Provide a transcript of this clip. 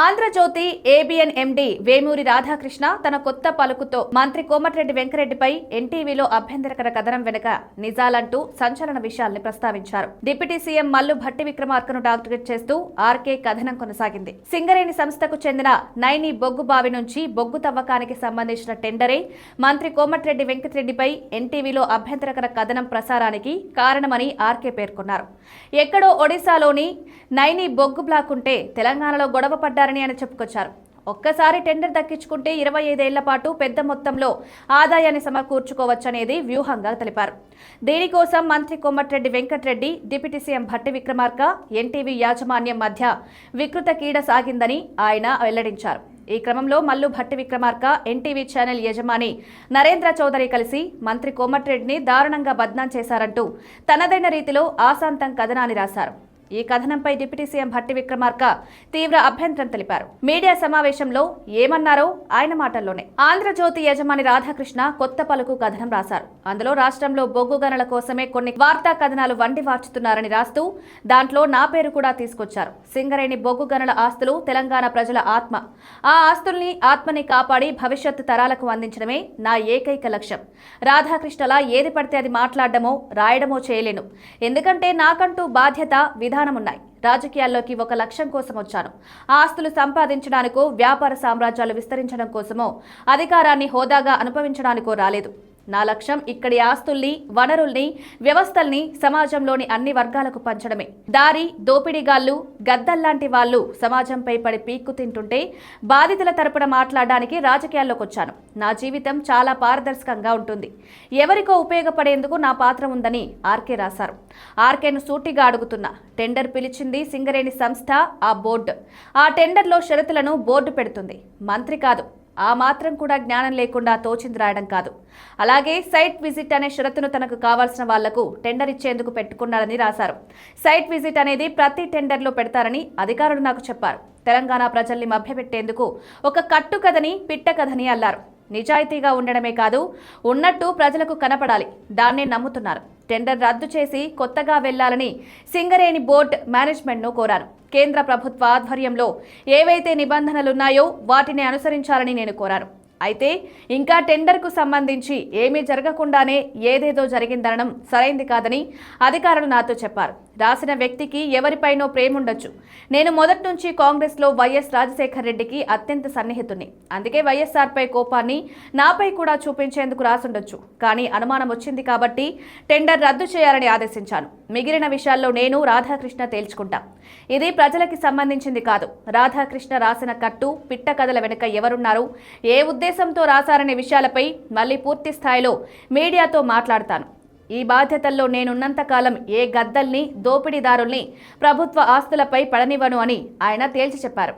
Andhra Jyothi ABN ఎండి వేమూరి రాధాకృష్ణ తన కొత్త పలుకుతో మంత్రి కోమటిరెడ్డి వెంకరెడ్డిపై ఎన్టీవీలో అభ్యంతరకర కథనం వెనుక నిజాలంటూ సంచలన విషయాల్ని ప్రస్తావించారు. డిప్యూటీ సీఎం మల్లు భట్టి విక్రమార్కను టార్గెట్ చేస్తూ ఆర్కే కథనం కొనసాగింది. సింగరేణి సంస్థకు చెందిన నైని బొగ్గు బావి నుంచి బొగ్గు తవ్వకానికి సంబంధించిన టెండరే మంత్రి కోమటిరెడ్డి వెంకటరెడ్డిపై ఎన్టీవీలో అభ్యంతరకర కథనం ప్రసారానికి కారణమని ఆర్కే పేర్కొన్నారు. ఎక్కడో ఒడిశాలోని నైని బొగ్గు బ్లాక్ ఉంటే తెలంగాణలో గొడవ పడ్డారని ఆయన చెప్పుకొచ్చారు. ఒక్కసారి టెండర్ దక్కించుకుంటే 25 ఏళ్ల పాటు పెద్ద మొత్తంలో ఆదాయాన్ని సమకూర్చుకోవచ్చనేది వ్యూహంగా తెలిపారు. దీనికోసం మంత్రి Komatireddy Venkatareddy, deputy CM Bhatti Vikramarka, NTV యాజమాన్యం మధ్య వికృత కీడ సాగిందని ఆయన వెల్లడించారు. ఈ క్రమంలో మల్లు భట్టి విక్రమార్క, ఎన్టీవీ ఛానల్ యజమాని నరేంద్ర చౌదరి కలిసి మంత్రి కోమటిరెడ్డిని దారుణంగా బద్నాం చేశారంటూ తనదైన రీతిలో ఆశాంతం కథనాన్ని రాశారు. ఈ కథనంపై డిప్యూటీ సీఎం భట్టి విక్రమార్క తీవ్ర అభ్యంతరం తెలిపారు. మీడియా సమావేశంలో ఏమన్నారో ఆయన మాటల్లోనే. ఆంధ్రజ్యోతి యజమాని రాధాకృష్ణ కొత్త పలుకు కథనం రాశారు. అందులో రాష్ట్రంలో బొగ్గు గనుల కోసమే కొన్ని వార్తా కథనాలు వండి వార్చుతున్నారని రాస్తూ దాంట్లో నా పేరు కూడా తీసుకొచ్చారు. సింగరేణి బొగ్గు గనుల ఆస్తులు తెలంగాణ ప్రజల ఆత్మ. ఆ ఆత్మని కాపాడి భవిష్యత్తు తరాలకు అందించడమే నా ఏకైక లక్ష్యం. రాధాకృష్ణలా ఏది పడితే అది మాట్లాడడమో రాయడమో చేయలేను. ఎందుకంటే నాకంటూ బాధ్యత విధానమున్నాయి. రాజకీయాల్లోకి ఒక లక్ష్యం కోసం వచ్చాను. ఆస్తులు సంపాదించడానికో, వ్యాపార సామ్రాజ్యాలు విస్తరించడం కోసమో, అధికారాన్ని హోదాగా అనుభవించడానికో రాలేదు. నా లక్ష్యం ఇక్కడి ఆస్తుల్ని, వనరుల్ని, వ్యవస్థల్ని సమాజంలోని అన్ని వర్గాలకు పంచడమే. దారి దోపిడీగాళ్లు, గద్దల్లాంటి వాళ్లు సమాజంపై పడి పీక్కు తింటుంటే బాధితుల తరపున మాట్లాడడానికి రాజకీయాల్లోకి వచ్చాను. నా జీవితం చాలా పారదర్శకంగా ఉంటుంది. ఎవరికో ఉపయోగపడేందుకు నా పాత్ర ఉందని ఆర్కే రాశారు. ఆర్కేను సూటిగా అడుగుతున్నా, టెండర్ పిలిచింది సింగరేణి సంస్థ, ఆ బోర్డు. ఆ టెండర్లో షరతులను బోర్డు పెడుతుంది, మంత్రి కాదు. ఆ మాత్రం కూడా జ్ఞానం లేకుండా తోచింది రాయడం కాదు. అలాగే సైట్ విజిట్ అనే షరతును తనకు కావాల్సిన వాళ్లకు టెండర్ ఇచ్చేందుకు పెట్టుకున్నారని రాశారు. సైట్ విజిట్ అనేది ప్రతి టెండర్లో పెడతారని అధికారులు నాకు చెప్పారు. తెలంగాణ ప్రజల్ని మభ్యపెట్టేందుకు ఒక కట్టు కథని, పిట్ట కథని అల్లారు. నిజాయితీగా ఉండడమే కాదు, ఉన్నట్టు ప్రజలకు కనపడాలి. దాన్నే నమ్ముతున్నారు. టెండర్ రద్దు చేసి కొత్తగా వెళ్లాలని సింగరేణి బోర్డు మేనేజ్మెంట్ను కోరాను. కేంద్ర ప్రభుత్వ ఆధ్వర్యంలో ఏవైతే నిబంధనలున్నాయో వాటిని అనుసరించాలని నేను కోరాను. అయితే ఇంకా టెండర్కు సంబంధించి ఏమీ జరగకుండానే ఏదేదో జరిగిందనడం సరైంది కాదని అధికారులు నాతో చెప్పారు. రాసిన వ్యక్తికి ఎవరిపైనో ప్రేముండొచ్చు. నేను మొదటి నుంచి కాంగ్రెస్లో వైఎస్ రాజశేఖర్ రెడ్డికి అత్యంత సన్నిహితుణ్ణి. అందుకే వైఎస్ఆర్పై కోపాన్ని నాపై కూడా చూపించేందుకు రాసుండొచ్చు. కానీ అనుమానం వచ్చింది కాబట్టి టెండర్ రద్దు చేయాలని ఆదేశించాను. మిగిలిన విషయాల్లో నేను రాధాకృష్ణ తేల్చుకుంటా. ఇది ప్రజలకి సంబంధించింది కాదు. రాధాకృష్ణ రాసిన కట్టు, పిట్ట కథల వెనుక ఎవరున్నారు, ఏ ఉద్దేశంతో రాశారనే విషయాలపై మళ్ళీ పూర్తి స్థాయిలో మీడియాతో మాట్లాడతాను. ఈ బాధ్యతల్లో నేనున్నంతకాలం ఏ గద్దల్ని, దోపిడీదారుల్ని ప్రభుత్వ ఆస్తులపై పడనివ్వను అని ఆయన తేల్చి చెప్పారు.